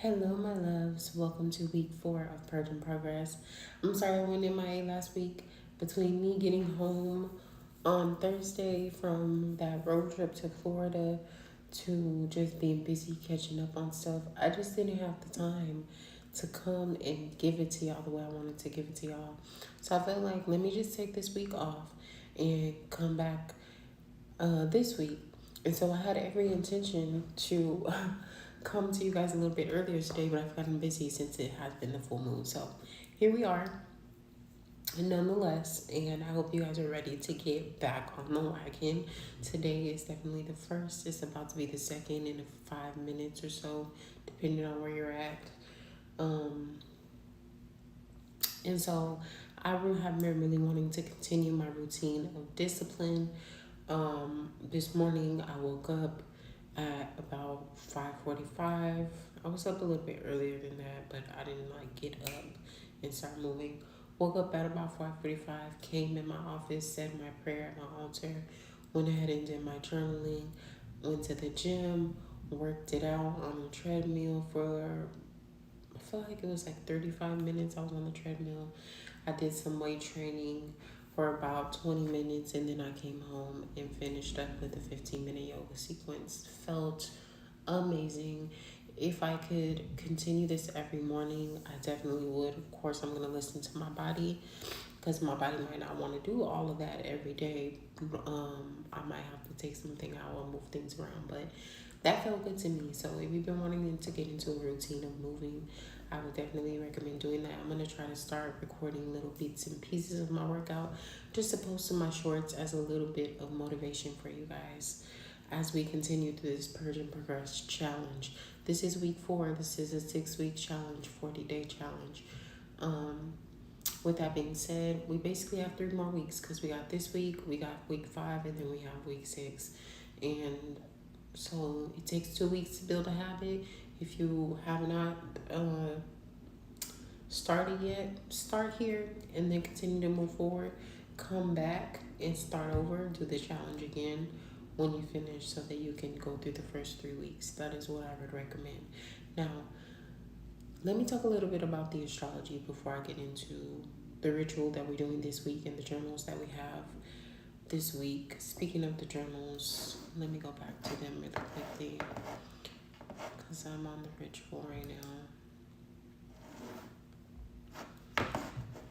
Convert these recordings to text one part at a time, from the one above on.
Hello, my loves. Welcome to week 4 of Purge and Progress. I'm sorry I went MIA last week. Between me getting home on Thursday from that road trip to Florida to just being busy catching up on stuff, I just didn't have the time to come and give it to y'all the way I wanted to give it to y'all. So I felt like let me just take this week off and come back this week. And so I had every intention to come to you guys a little bit earlier today, but I've gotten busy since it has been the full moon. So here we are, nonetheless, and I hope you guys are ready to get back on the wagon. Today is definitely the first. It's about to be the second in 5 minutes or so, depending on where you're at. And so I have been really wanting to continue my routine of discipline. This morning I woke up at about 5:45. I was up a little bit earlier than that, but I didn't get up and start moving. Woke up at about 5:45, came in my office, said my prayer at my altar, went ahead and did my journaling, went to the gym, worked it out on the treadmill for I feel like it was 35 minutes. I was on the treadmill. I did some weight training for about 20 minutes, and then I came home and finished up with a 15-minute yoga sequence. Felt amazing. If I could continue this every morning, I definitely would. Of course, I'm going to listen to my body because my body might not want to do all of that every day. I might have to take something out or move things around, but that felt good to me. So if you've been wanting to get into a routine of moving, I would definitely recommend doing that. I'm going to try to start recording little bits and pieces of my workout just to post in my shorts as a little bit of motivation for you guys as we continue through this Purge and Progress challenge. This is week 4. This is a 6-week challenge, 40-day challenge. With that being said, we basically have 3 more weeks because we got this week, we got week 5, and then we have week 6. And so it takes 2 weeks to build a habit. If you have not started yet, start here and then continue to move forward. Come back and start over, do the challenge again when you finish so that you can go through the first 3 weeks. That is what I would recommend. Now, let me talk a little bit about the astrology before I get into the ritual that we're doing this week and the journals that we have this week. Speaking of the journals, let me go back to them really quickly because I'm on the ritual right now.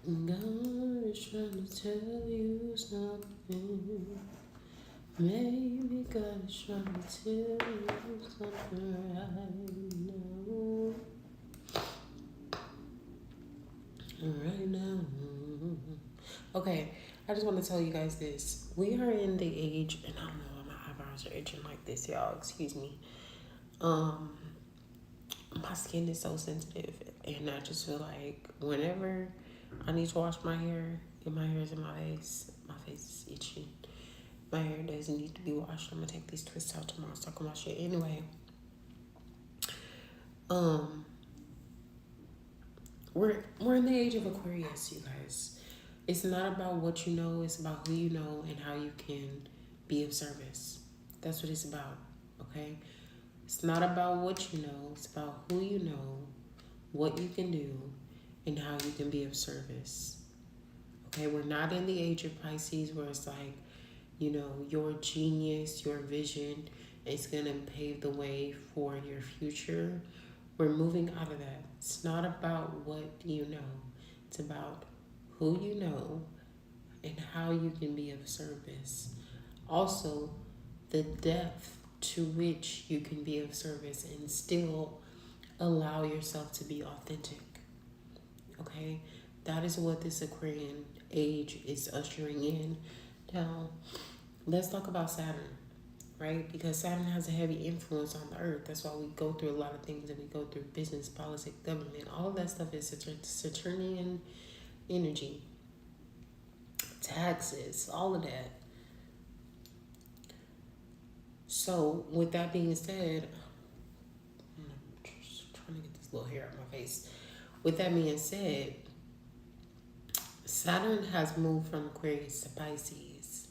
God is trying to tell you something. Maybe God is trying to tell you something right now. Right now. Okay, I just want to tell you guys this. We are in the age, and I don't know why my eyebrows are itching like this, y'all. Excuse me. My skin is so sensitive, and I just feel like whenever I need to wash my hair, and my hair is in my face is itching. My hair doesn't need to be washed. I'm gonna take these twists out tomorrow so I can wash it. Anyway, we're in the age of Aquarius, you guys. It's not about what you know, it's about who you know and how you can be of service. That's what it's about, okay? It's not about what you know, it's about who you know, what you can do, and how you can be of service. Okay, we're not in the age of Pisces where it's your genius, your vision is going to pave the way for your future. We're moving out of that. It's not about what you know, it's about who you know and how you can be of service. Also, the depth to which you can be of service and still allow yourself to be authentic. Okay? That is what this Aquarian age is ushering in. Now, let's talk about Saturn, right? Because Saturn has a heavy influence on the earth. That's why we go through a lot of things that we go through: business, politics, government. All of that stuff is Saturnian energy. Taxes, all of that. So, with that being said, I'm just trying to get this little hair out of my face. With that being said, Saturn has moved from Aquarius to Pisces.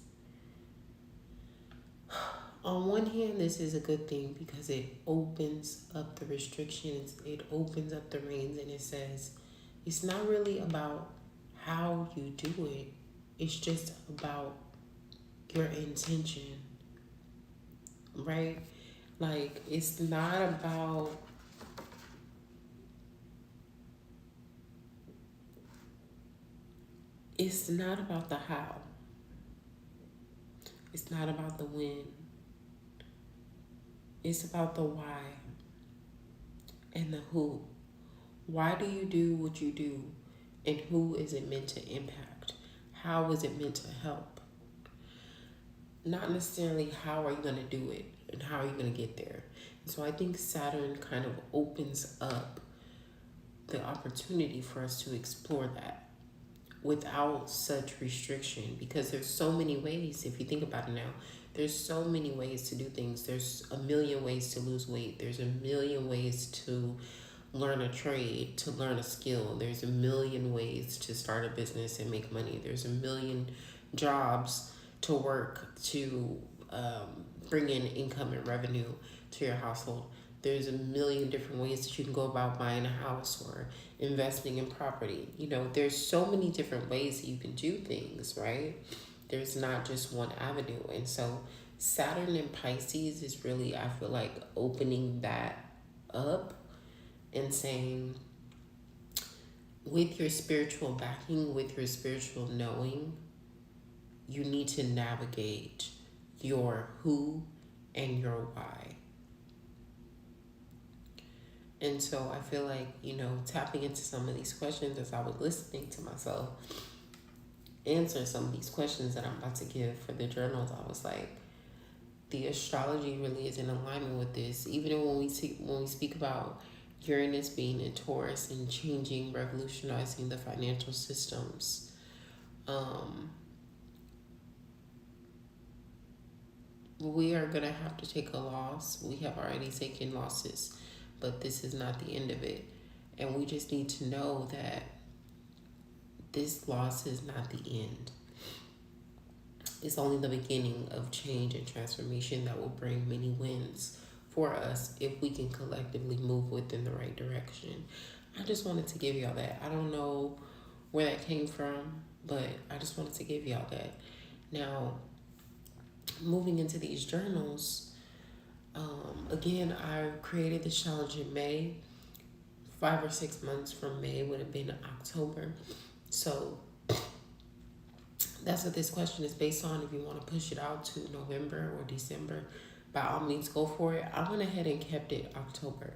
On one hand, this is a good thing because it opens up the restrictions, it opens up the reins, and it says it's not really about how you do it, it's just about your intention, right? Like, it's not about the how, it's not about the when, it's about the why and the who. Why do you do what you do? And who is it meant to impact? How is it meant to help? Not necessarily how are you going to do it and how are you going to get there. And so I think Saturn kind of opens up the opportunity for us to explore that without such restriction, because there's so many ways. If you think about it now, there's so many ways to do things. There's a million ways to lose weight. There's a million ways to learn a trade, to learn a skill. There's a million ways to start a business and make money. There's a million jobs to work to bring in income and revenue to your household. There's a million different ways that you can go about buying a house or investing in property. You know, there's so many different ways that you can do things, right? There's not just one avenue. And so Saturn in Pisces is really, I feel like, opening that up and saying, with your spiritual backing, with your spiritual knowing, you need to navigate your who and your why. And so I feel like, tapping into some of these questions as I was listening to myself answer some of these questions that I'm about to give for the journals, I was like, the astrology really is in alignment with this. Even when we speak about Uranus being in Taurus and changing, revolutionizing the financial systems, we are going to have to take a loss. We have already taken losses, but this is not the end of it. And we just need to know that this loss is not the end. It's only the beginning of change and transformation that will bring many wins for us if we can collectively move within the right direction. I just wanted to give y'all that. I don't know where that came from, but I just wanted to give y'all that. Now, moving into these journals, again, I created this challenge in May. 5 or 6 months from May would have been October. So that's what this question is based on. If you want to push it out to November or December, by all means, go for it. I went ahead and kept it October.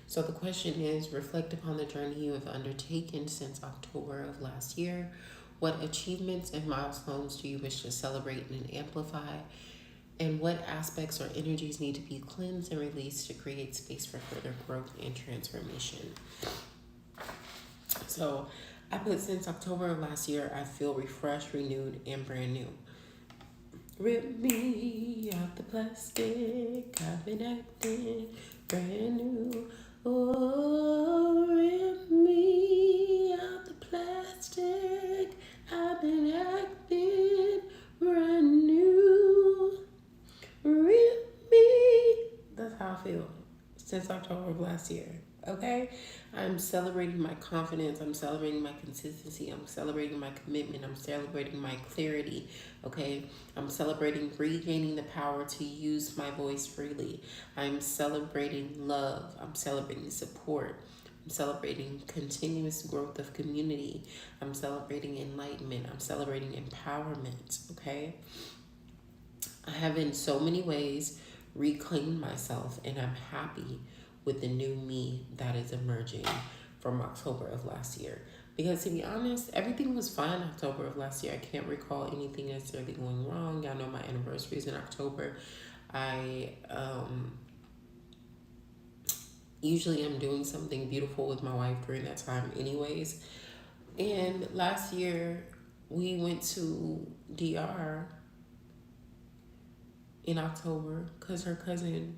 So the question is, reflect upon the journey you have undertaken since October of last year. What achievements and milestones do you wish to celebrate and amplify? And what aspects or energies need to be cleansed and released to create space for further growth and transformation? So I put, since October of last year, I feel refreshed, renewed, and brand new. Rip me out the plastic, I've been acting brand new. Oh, rip me out the plastic, I've been acting brand new. Rip me. That's how I feel since October of last year. Okay, I'm celebrating my confidence, I'm celebrating my consistency, I'm celebrating my commitment, I'm celebrating my clarity. Okay, I'm celebrating regaining the power to use my voice freely. I'm celebrating love, I'm celebrating support, I'm celebrating continuous growth of community, I'm celebrating enlightenment, I'm celebrating empowerment. Okay, I have in so many ways reclaimed myself, and I'm happy with the new me that is emerging from October of last year. Because to be honest, everything was fine October of last year. I can't recall anything necessarily going wrong. Y'all know my anniversary is in October. I usually am doing something beautiful with my wife during that time anyways. And last year we went to DR in October because her cousin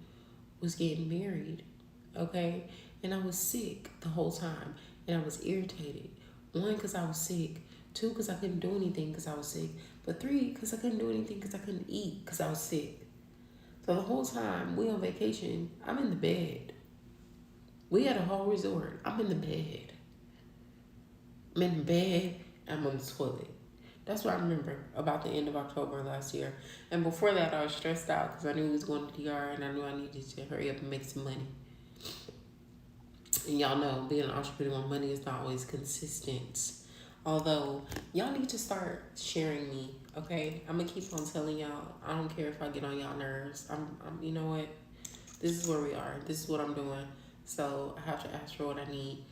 was getting married. Okay, and I was sick the whole time, and I was irritated. 1, because I was sick. 2, because I couldn't do anything because I was sick. But 3, because I couldn't do anything because I couldn't eat because I was sick. So the whole time we on vacation, I'm in the bed. We had a whole resort. I'm in the bed. I'm in the bed. I'm on the toilet. That's what I remember about the end of October last year. And before that, I was stressed out because I knew we was going to DR and I knew I needed to hurry up and make some money. And y'all know, being an entrepreneur, money is not always consistent. Although, y'all need to start sharing me, okay? I'm going to keep on telling y'all. I don't care if I get on y'all nerves. You know what? This is where we are. This is what I'm doing. So, I have to ask for what I need.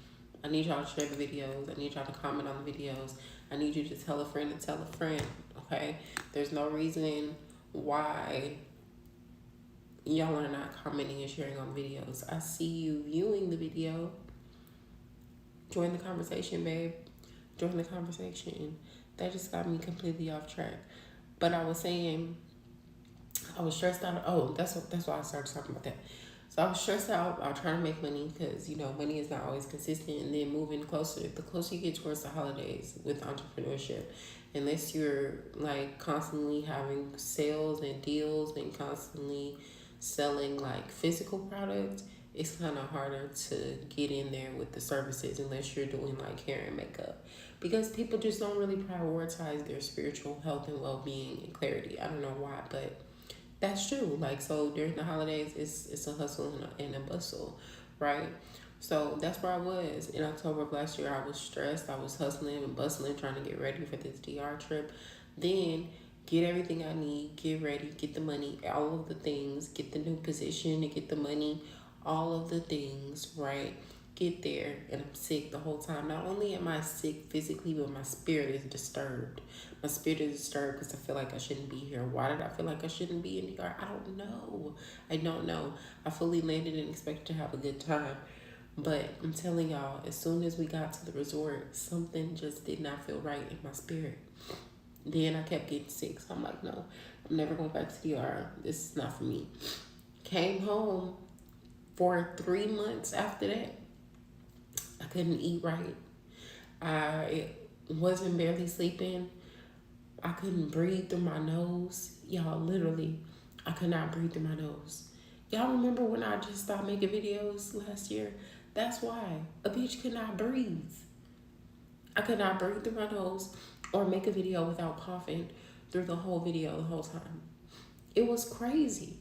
I need y'all to share the videos. I need y'all to comment on the videos. I need you to tell a friend to tell a friend, okay? There's no reason why y'all are not commenting and sharing on videos. I see you viewing the video. Join the conversation, babe. Join the conversation. That just got me completely off track. But I was saying, I was stressed out. Oh, that's why I started talking about that. So I was stressed out about trying to make money because, you know, money is not always consistent. And then moving closer, the closer you get towards the holidays with entrepreneurship, unless you're like constantly having sales and deals and constantly selling like physical products, it's kind of harder to get in there with the services unless you're doing like hair and makeup, because people just don't really prioritize their spiritual health and well-being and clarity. I don't know why, but that's true. Like, so during the holidays, it's a hustle and a bustle, right? So that's where I was in October of last year. I was stressed. I was hustling and bustling, trying to get ready for this DR trip. Then get everything I need, get ready, get the money, all of the things, get the new position and get the money, all of the things, right? Get there, and I'm sick the whole time. Not only am I sick physically, but my spirit is disturbed. My spirit is disturbed because I feel like I shouldn't be here. Why did I feel like I shouldn't be in DR? I don't know. I don't know. I fully landed and expected to have a good time. But I'm telling y'all, as soon as we got to the resort, something just did not feel right in my spirit. Then I kept getting sick. So I'm like, no, I'm never going back to DR. This is not for me. Came home for 3 months after that. I couldn't eat right. I wasn't barely sleeping. I couldn't breathe through my nose. Y'all, literally, I could not breathe through my nose. Y'all remember when I just stopped making videos last year? That's why. A bitch could not breathe. I could not breathe through my nose or make a video without coughing through the whole video the whole time. It was crazy.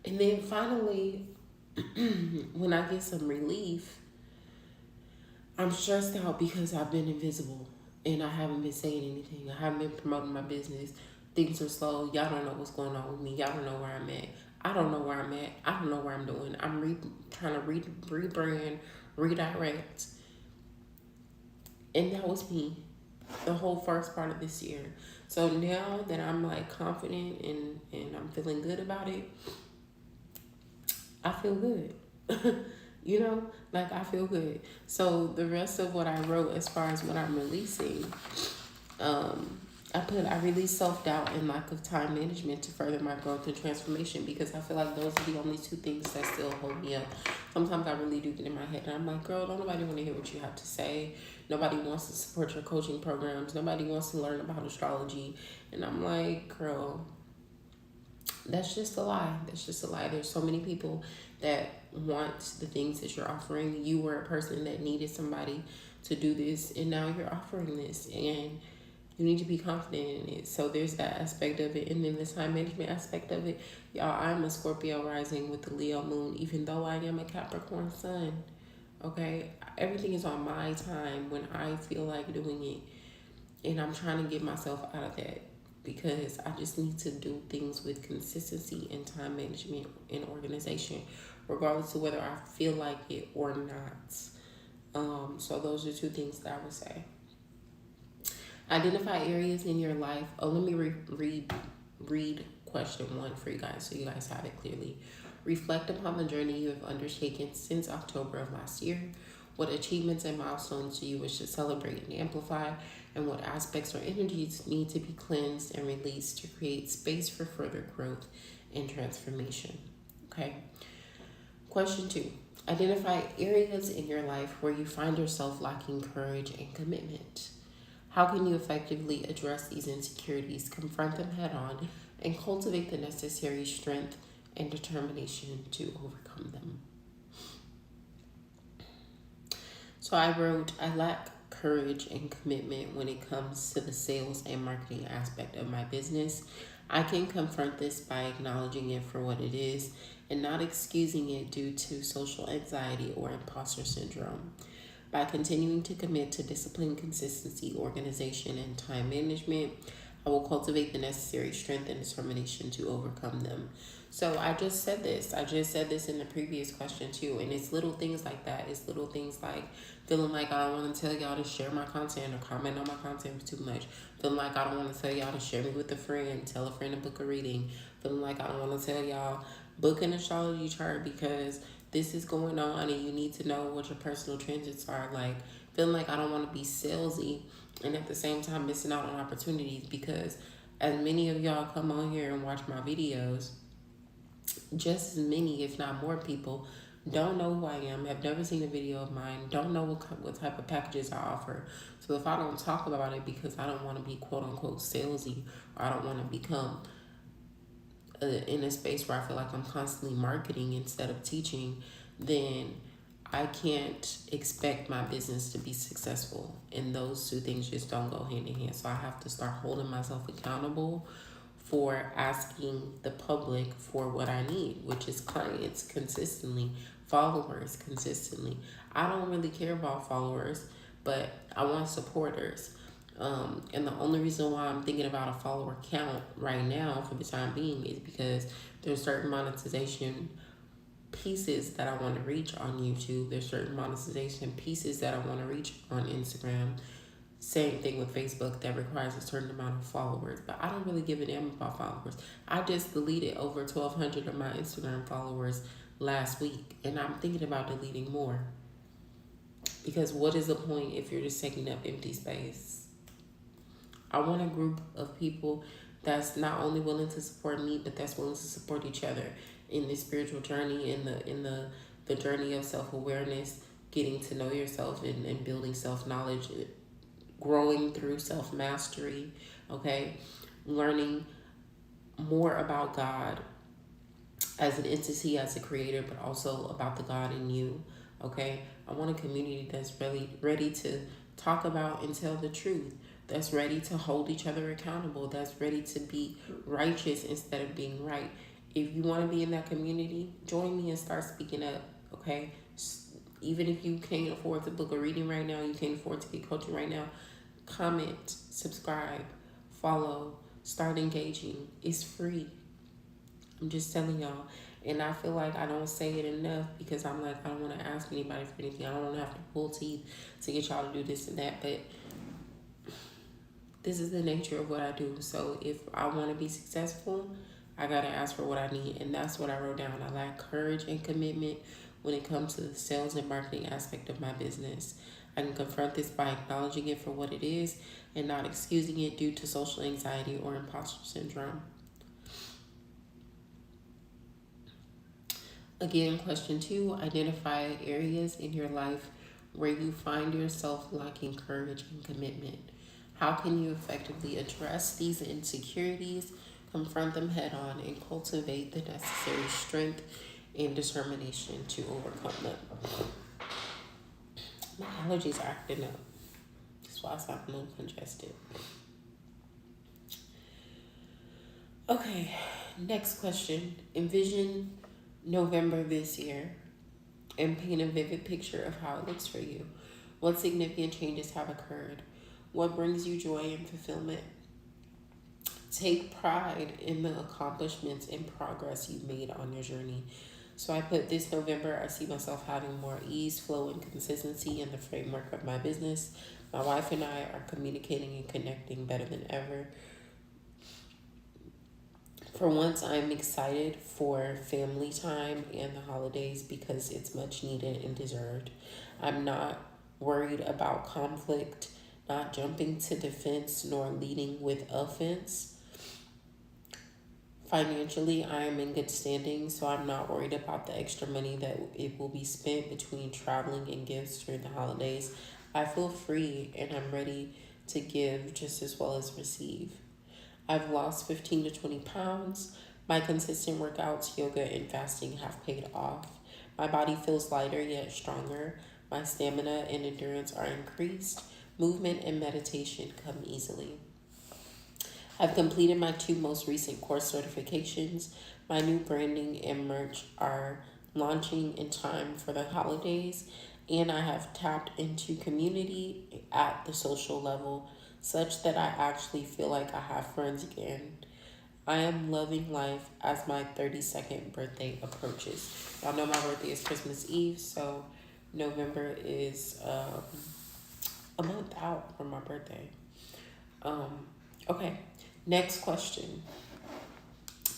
And then finally, when I get some relief, I'm stressed out because I've been invisible and I haven't been saying anything. I haven't been promoting my business. Things are slow. Y'all don't know what's going on with me. Y'all don't know where I'm at. I don't know where I'm at. I don't know where I'm doing. I'm trying to rebrand, redirect. And that was me the whole first part of this year. So now that I'm like confident and I'm feeling good about it, I feel good. You know, like I feel good. So the rest of what I wrote as far as what I'm releasing, I release self-doubt and lack of time management to further my growth and transformation, because I feel like those are the only two things that still hold me up. Sometimes I really do get in my head and I'm like, girl, don't nobody want to hear what you have to say. Nobody wants to support your coaching programs. Nobody wants to learn about astrology. And I'm like, girl, that's just a lie. That's just a lie. There's so many people that want the things that you're offering. You were a person that needed somebody to do this, and now you're offering this, and you need to be confident in it. So there's that aspect of it. And then the time management aspect of it. Y'all, I'm a Scorpio rising with the Leo moon, even though I am a Capricorn sun. Okay? Everything is on my time when I feel like doing it. And I'm trying to get myself out of that, because I just need to do things with consistency and time management and organization, regardless of whether I feel like it or not. So those are two things that I would say. Identify areas in your life. Oh, let me read question 1 for you guys so you guys have it clearly. Reflect upon the journey you have undertaken since October of last year. What achievements and milestones do you wish to celebrate and amplify? And what aspects or energies need to be cleansed and released to create space for further growth and transformation? Okay. Question 2. Identify areas in your life where you find yourself lacking courage and commitment. How can you effectively address these insecurities, confront them head on, and cultivate the necessary strength and determination to overcome them? So I wrote, I lack courage and commitment when it comes to the sales and marketing aspect of my business. I can confront this by acknowledging it for what it is and not excusing it due to social anxiety or imposter syndrome. By continuing to commit to discipline, consistency, organization, and time management, I will cultivate the necessary strength and determination to overcome them. So I just said this. I just said this in the previous question too. And it's little things like that. It's little things like feeling like I don't want to tell y'all to share my content or comment on my content too much. Feeling like I don't want to tell y'all to share me with a friend, tell a friend to book a reading. Feeling like I don't want to tell y'all book an astrology chart because this is going on and you need to know what your personal transits are. Like feeling like I don't want to be salesy and at the same time missing out on opportunities, because as many of y'all come on here and watch my videos, just as many, if not more people, don't know who I am, have never seen a video of mine, don't know what type of packages I offer. So if I don't talk about it because I don't want to be quote unquote salesy, or I don't want to become in a space where I feel like I'm constantly marketing instead of teaching, then I can't expect my business to be successful. And those two things just don't go hand in hand. So I have to start holding myself accountable for asking the public for what I need, which is clients consistently, followers consistently. I don't really care about followers, but I want supporters. And the only reason why I'm thinking about a follower count right now for the time being is because there's certain monetization pieces that I want to reach on YouTube. There's certain monetization pieces that I want to reach on Instagram. Same thing with Facebook that requires a certain amount of followers. But I don't really give a damn about followers. I just deleted over 1,200 of my Instagram followers last week. And I'm thinking about deleting more. Because what is the point if you're just taking up empty space? I want a group of people that's not only willing to support me, but that's willing to support each other in this spiritual journey, in the journey of self-awareness, getting to know yourself and building self-knowledge, growing through self-mastery, okay? Learning more about God as an entity, as a creator, but also about the God in you, okay? I want a community that's really ready to talk about and tell the truth, that's ready to hold each other accountable, that's ready to be righteous instead of being right. If you want to be in that community, join me and start speaking up, okay? Even if you can't afford to book a reading right now, you can't afford to get coaching right now, comment, subscribe, follow, start engaging. It's free. I'm just telling y'all. And I feel like I don't say it enough because I'm like, I don't want to ask anybody for anything. I don't want to have to pull teeth to get y'all to do this and that. But this is the nature of what I do. So if I want to be successful, I got to ask for what I need. And that's what I wrote down. I lack courage and commitment when it comes to the sales and marketing aspect of my business. I can confront this by acknowledging it for what it is and not excusing it due to social anxiety or imposter syndrome. Again, question 2, identify areas in your life where you find yourself lacking courage and commitment. How can you effectively address these insecurities, confront them head on, and cultivate the necessary strength and determination to overcome them? My allergies are acting up. That's why I sound a little congested. Okay, next question. Envision November this year and paint a vivid picture of how it looks for you. What significant changes have occurred? What brings you joy and fulfillment? Take pride in the accomplishments and progress you've made on your journey. So I put this November, I see myself having more ease, flow, and consistency in the framework of my business. My wife and I are communicating and connecting better than ever. For once, I'm excited for family time and the holidays because it's much needed and deserved. I'm not worried about conflict, not jumping to defense, nor leading with offense. Financially, I am in good standing, so I'm not worried about the extra money that it will be spent between traveling and gifts during the holidays. I feel free and I'm ready to give just as well as receive. I've lost 15 to 20 pounds. My consistent workouts, yoga, and fasting have paid off. My body feels lighter yet stronger. My stamina and endurance are increased. Movement and meditation come easily. I've completed my two most recent course certifications. My new branding and merch are launching in time for the holidays, and I have tapped into community at the social level such that I actually feel like I have friends again. I am loving life as my 32nd birthday approaches. Y'all know my birthday is Christmas Eve, so November is a month out from my birthday. Um, okay, next question.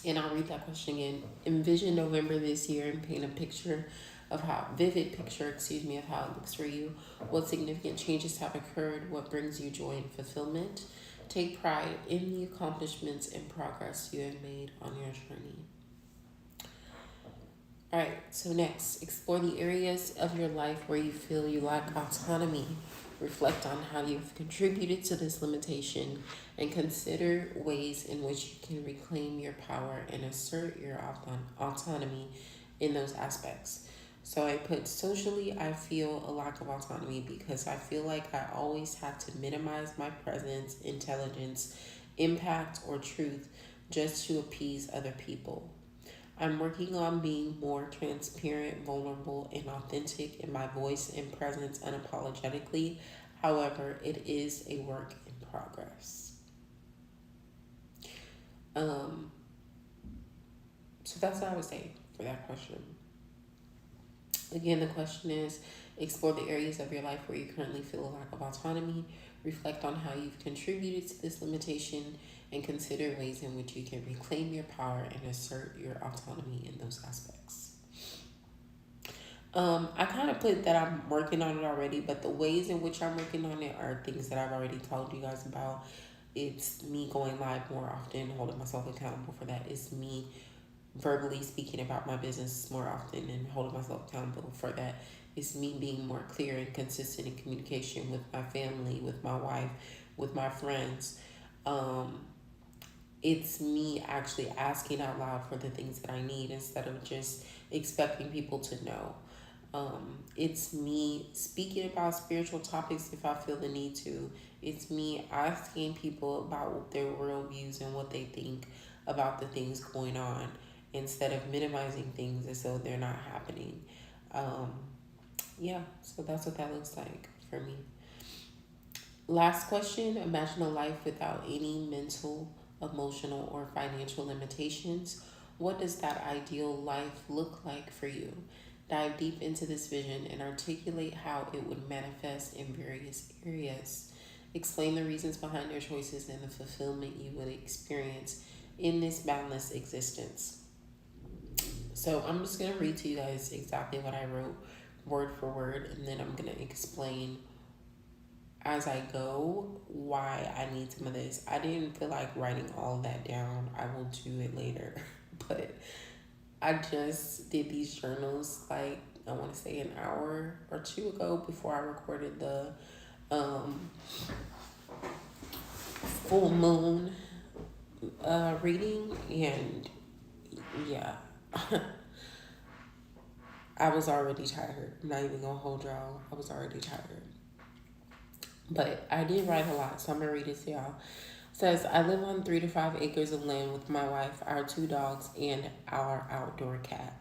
And I'll read that question again. Envision November this year and paint a picture of how, vivid picture, of how it looks for you. What significant changes have occurred? What brings you joy and fulfillment? Take pride in the accomplishments and progress you have made on your journey. All right, so next, explore the areas of your life where you feel you lack autonomy. Reflect on how you've contributed to this limitation and consider ways in which you can reclaim your power and assert your autonomy in those aspects. So I put socially, I feel a lack of autonomy because I feel like I always have to minimize my presence, intelligence, impact, or truth just to appease other people. I'm working on being more transparent, vulnerable, and authentic in my voice and presence unapologetically. However, it is a work in progress. Um, so that's what I would say for that question. Again, the question is explore the areas of your life where you currently feel a lack of autonomy. Reflect on how you've contributed to this limitation and consider ways in which you can reclaim your power and assert your autonomy in those aspects. I kind of put that I'm working on it already, but the ways in which I'm working on it are things that I've already told you guys about. It's me going live more often, holding myself accountable for that. It's me verbally speaking about my business more often and holding myself accountable for that. It's me being more clear and consistent in communication with my family, with my wife, with my friends. It's me actually asking out loud for the things that I need instead of just expecting people to know. It's me speaking about spiritual topics if I feel the need to. It's me asking people about their worldviews and what they think about the things going on instead of minimizing things as though they're not happening. Um, yeah, so that's what that looks like for me. Last question. Imagine a life without any mental, emotional, or financial limitations. What does that ideal life look like for you? Dive deep into this vision and articulate how it would manifest in various areas. Explain the reasons behind your choices and the fulfillment you would experience in this boundless existence. So I'm just going to read to you guys exactly what I wrote word for word, and then I'm going to explain as I go why I need some of this. I didn't feel like writing all of that down. I will do it later. But I just did these journals like I want to say an hour or two ago before I recorded the full moon reading, and yeah. I was already tired. I'm not even gonna hold y'all. I was already tired. But I did write a lot, so I'm gonna read it to y'all. It says, I live on 3 to 5 acres of land with my wife, our 2 dogs, and our outdoor cat.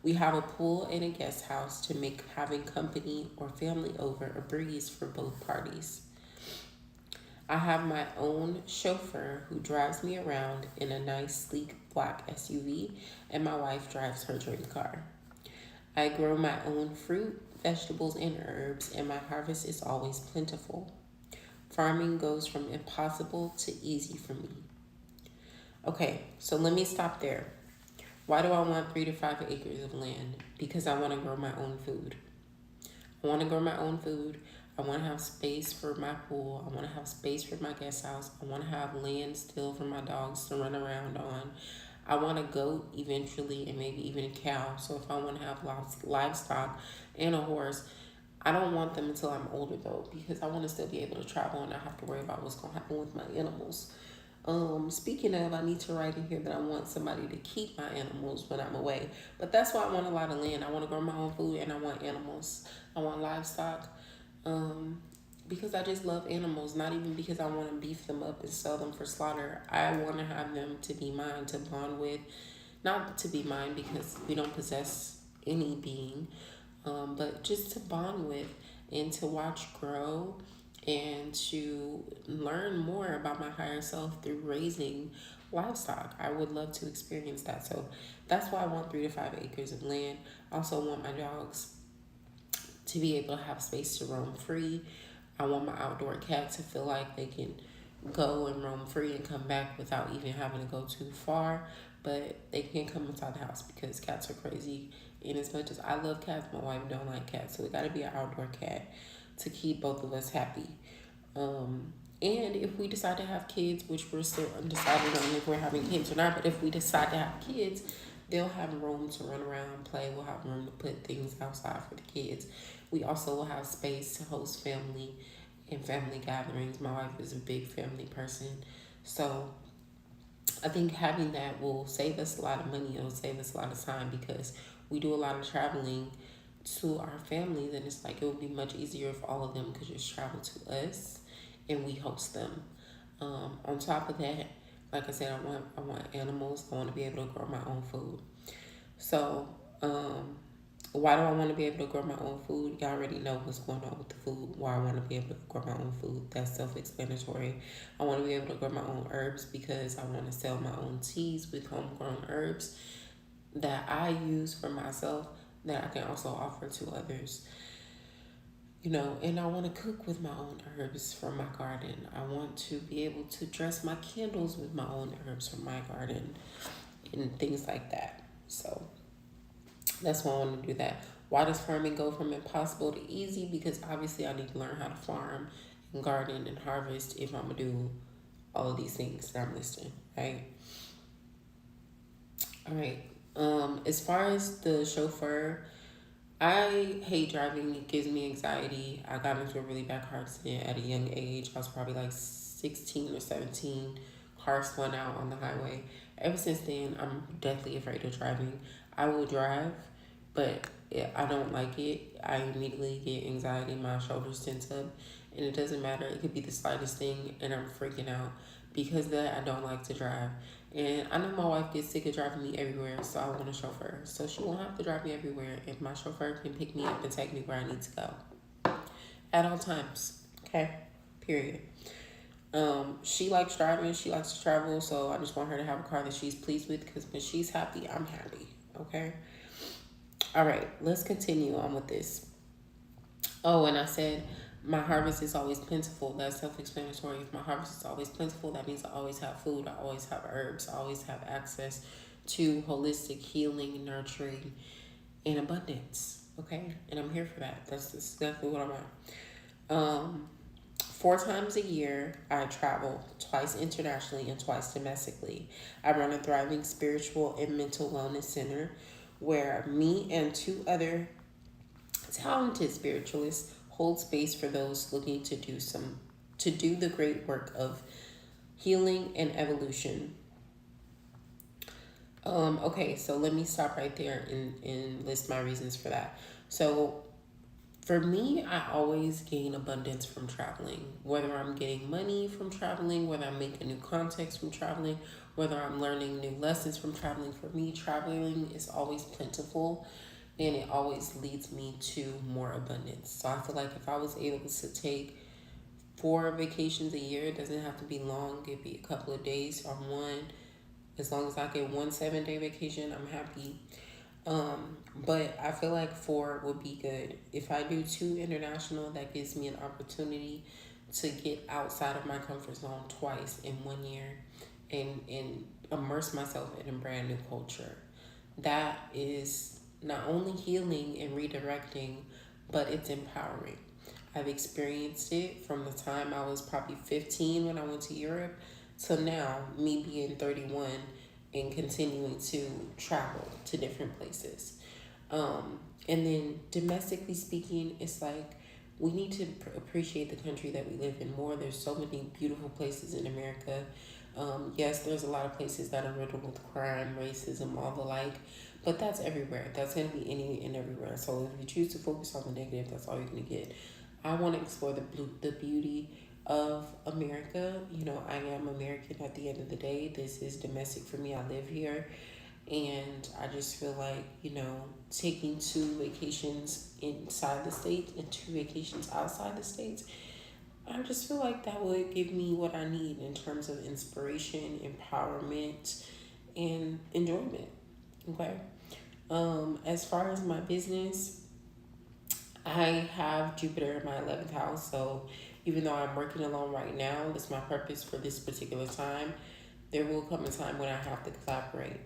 We have a pool and a guest house to make having company or family over a breeze for both parties. I have my own chauffeur who drives me around in a nice, sleek black SUV, and my wife drives her dream car. I grow my own fruit, vegetables, and herbs, and my harvest is always plentiful. Farming goes from impossible to easy for me. Okay, so let me stop there. Why do I want 3 to 5 acres of land? Because I want to grow my own food. I want to grow my own food. I want to have space for my pool. I want to have space for my guest house. I want to have land still for my dogs to run around on. I want a goat eventually and maybe even a cow. So if I want to have livestock and a horse, I don't want them until I'm older though, because I want to still be able to travel and not have to worry about what's going to happen with my animals. Speaking of, I need to write in here that I want somebody to keep my animals when I'm away. But that's why I want a lot of land. I want to grow my own food and I want animals. I want livestock. Um, because I just love animals, not even because I want to beef them up and sell them for slaughter. I want to have them to be mine, to bond with. Not to be mine because we don't possess any being, but just to bond with and to watch grow and to learn more about my higher self through raising livestock. I would love to experience that. So that's why I want 3 to 5 acres of land. I also want my dogs to be able to have space to roam free. I want my outdoor cat to feel like they can go and roam free and come back without even having to go too far. But they can't come inside the house because cats are crazy. And as much as I love cats, my wife don't like cats. So it got to be an outdoor cat to keep both of us happy. And if we decide to have kids, which we're still undecided on if we're having kids or not, but if we decide to have kids, they'll have room to run around, play. We'll have room to put things outside for the kids. We also will have space to host family and family gatherings. My wife is a big family person. So I think having that will save us a lot of money. It'll save us a lot of time because we do a lot of traveling to our families, and it's like it would be much easier if all of them could just travel to us and we host them. On top of that, like I said, I want animals. I want to be able to grow my own food. So, why do I want to be able to grow my own food? You already know what's going on with the food. Why I want to be able to grow my own food. That's self-explanatory. I want to be able to grow my own herbs because I want to sell my own teas with homegrown herbs that I use for myself that I can also offer to others. And I want to cook with my own herbs from my garden. I want to be able to dress my candles with my own herbs from my garden and things like that. So that's why I want to do that. Why does farming go from impossible to easy? Because obviously I need to learn how to farm and garden and harvest if I'm going to do all of these things that I'm listing, right? All right. As far as the chauffeur, I hate driving. It gives me anxiety. I got into a really bad car accident at a young age. I was probably like 16 or 17. Car spun out on the highway. Ever since then, I'm deathly afraid of driving. I will drive, but I don't like it. I immediately get anxiety. My shoulders tense up, and it doesn't matter. It could be the slightest thing, and I'm freaking out. Because of that, I don't like to drive. And I know my wife gets sick of driving me everywhere, so I want a chauffeur. So she won't have to drive me everywhere if my chauffeur can pick me up and take me where I need to go. At all times. Okay? Period. She likes driving, she likes to travel, so I just want her to have a car that she's pleased with because when she's happy, I'm happy. Okay? All right, let's continue on with this. Oh, and I said my harvest is always plentiful. That's self-explanatory. If my harvest is always plentiful, that means I always have food. I always have herbs. I always have access to holistic healing, nurturing, and abundance. Okay? And I'm here for that. That's exactly what I'm on. 4 times a year, I travel twice internationally and twice domestically. I run a thriving spiritual and mental wellness center where me and 2 other talented spiritualists hold space for those looking to do the great work of healing and evolution. Okay, so let me stop right there and list my reasons for that. So for me, I always gain abundance from traveling. Whether I'm getting money from traveling, whether I'm making new contacts from traveling, whether I'm learning new lessons from traveling. For me, traveling is always plentiful and it always leads me to more abundance. So I feel like if I was able to take 4 vacations a year, it doesn't have to be long. It could be a couple of days or one. As long as I get 1 7-day vacation, I'm happy. But I feel like 4 would be good. If I do 2 international, that gives me an opportunity to get outside of my comfort zone twice in 1 year and immerse myself in a brand new culture. That is not only healing and redirecting, but it's empowering. I've experienced it from the time I was probably 15 when I went to Europe to now, me being 31 and continuing to travel to different places. And then domestically speaking, it's like we need to appreciate the country that we live in more. There's so many beautiful places in America. Yes, there's a lot of places that are riddled with crime, racism, all the like, but that's everywhere. That's going to be any and everywhere. So if you choose to focus on the negative, that's all you're going to get. I want to explore the beauty of America. You know, I am American at the end of the day. This is domestic for me. I live here. And I just feel like, you know, taking 2 vacations inside the States and 2 vacations outside the States, I just feel like that would give me what I need in terms of inspiration, empowerment, and enjoyment. Okay. As far as my business, I have Jupiter in my 11th house. So even though I'm working alone right now, that's my purpose for this particular time. There will come a time when I have to collaborate.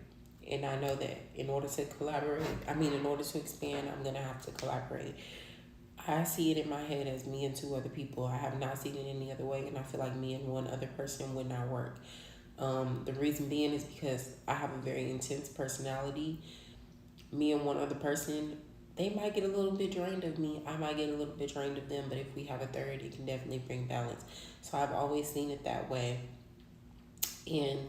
And I know that in order to collaborate, in order to expand, I'm going to have to collaborate. I see it in my head as me and 2 other people. I have not seen it any other way. And I feel like me and one other person would not work. The reason being is because I have a very intense personality. Me and one other person, they might get a little bit drained of me. I might get a little bit drained of them. But if we have a third, it can definitely bring balance. So I've always seen it that way. And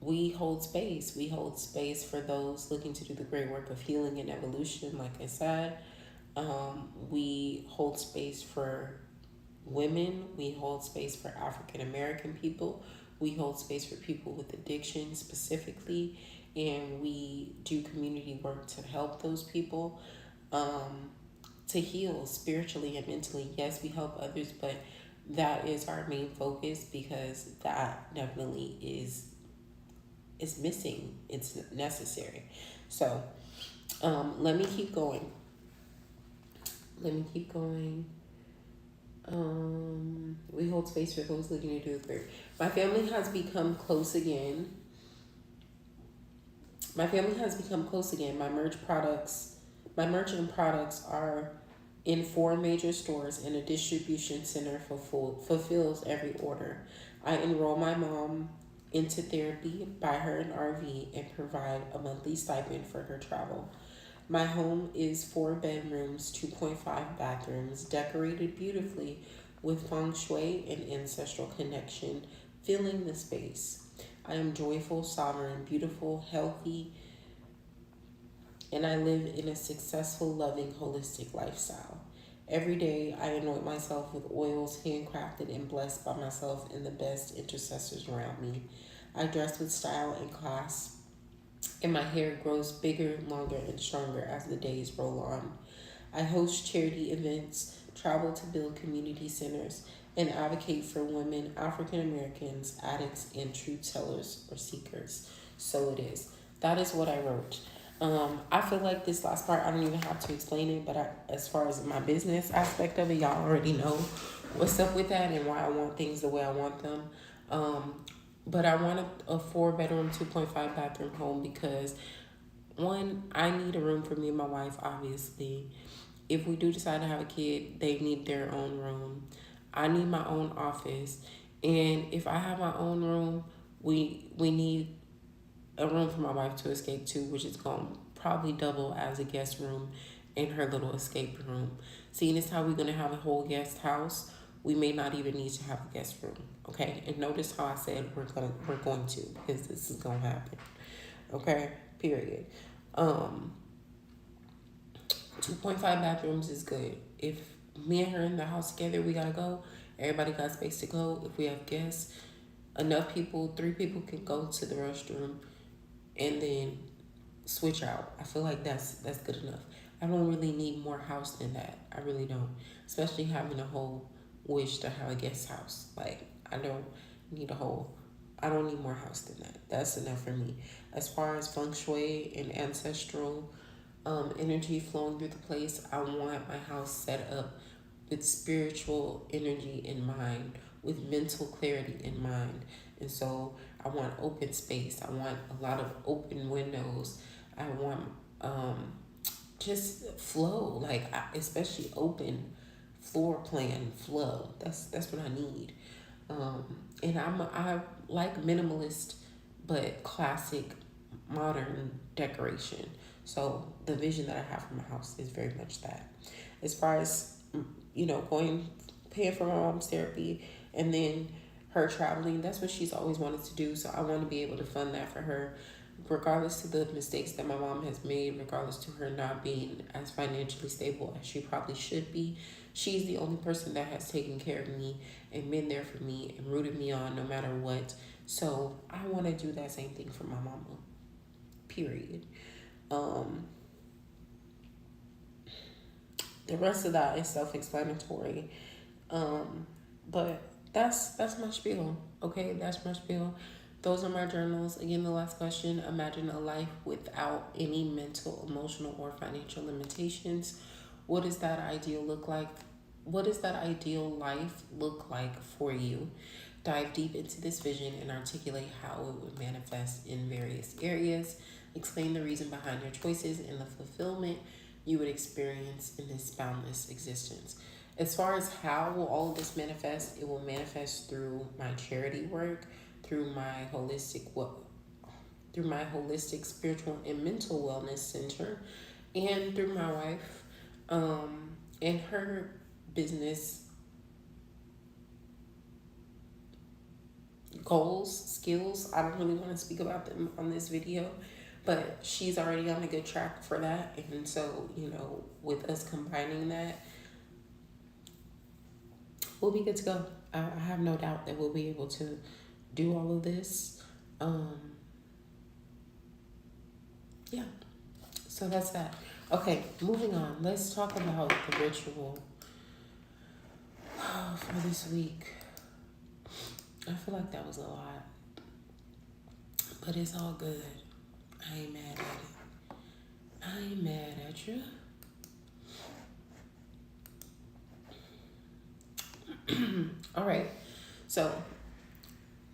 we hold space. We hold space for those looking to do the great work of healing and evolution, like I said. We hold space for women. We hold space for African American people. We hold space for people with addiction specifically. And we do community work to help those people to heal spiritually and mentally. Yes, we help others, but that is our main focus because that definitely is missing. It's necessary. So let me keep going. Let me keep going. We hold space for those looking to do the great. My family has become close again. My family has become close again. My merchant products are in 4 major stores and a distribution center fulfills every order. I enroll my mom into therapy, buy her an RV, and provide a monthly stipend for her travel. My home is 4 bedrooms, 2.5 bathrooms, decorated beautifully with feng shui and ancestral connection, filling the space. I am joyful, sovereign, beautiful, healthy, and I live in a successful, loving, holistic lifestyle. Every day, I anoint myself with oils handcrafted and blessed by myself and the best intercessors around me. I dress with style and class, and my hair grows bigger, longer, and stronger as the days roll on. I host charity events, travel to build community centers, and advocate for women, African Americans, addicts, and truth tellers or seekers. So it is. That is what I wrote. I feel like this last part, I don't even have to explain it, but as far as my business aspect of it, y'all already know what's up with that and why I want things the way I want them. But I want a 4 bedroom, 2.5 bathroom home because one, I need a room for me and my wife, obviously. If we do decide to have a kid, they need their own room. I need my own office. And if I have my own room, we need a room for my wife to escape to, which is going to probably double as a guest room in her little escape room. Seeing as how we're going to have a whole guest house, we may not even need to have a guest room. Okay? And notice how I said we're going to because this is going to happen. Okay? Period. 2.5 bathrooms is good. If me and her in the house together, we gotta go. Everybody got space to go. If we have guests, enough people, 3 people can go to the restroom and then switch out. I feel like that's good enough. I don't really need more house than that. I really don't. Especially having a whole wish to have a guest house. Like I don't need I don't need more house than that. That's enough for me. As far as feng shui and ancestral energy flowing through the place, I want my house set up with spiritual energy in mind, with mental clarity in mind. And so I want open space. I want a lot of open windows. I want just flow, especially open floor plan flow. That's what I need. And I like minimalist but classic modern decoration. So the vision that I have for my house is very much that. As far as, paying for my mom's therapy, and then her traveling, that's what she's always wanted to do. So I want to be able to fund that for her, regardless to the mistakes that my mom has made, regardless to her not being as financially stable as she probably should be. She's the only person that has taken care of me and been there for me and rooted me on no matter what. So I want to do that same thing for my mama. Period. Um, the rest of that is self-explanatory. But that's my spiel. Okay, that's my spiel. Those are my journals. Again, the last question: imagine a life without any mental, emotional, or financial limitations. What does that ideal look like? What does that ideal life look like for you? Dive deep into this vision and articulate how it would manifest in various areas. Explain the reason behind your choices and the fulfillment you would experience in this boundless existence. As far as how will all of this manifest, it will manifest through my charity work, through my holistic spiritual and mental wellness center, and through my wife, and her business goals, skills. I don't really want to speak about them on this video, but she's already on a good track for that. And so, with us combining that, we'll be good to go. I have no doubt that we'll be able to do all of this. Yeah, so that's that. Okay, moving on. Let's talk about the ritual for this week. I feel like that was a lot, but it's all good. I ain't mad at it. I ain't mad at you. All right, so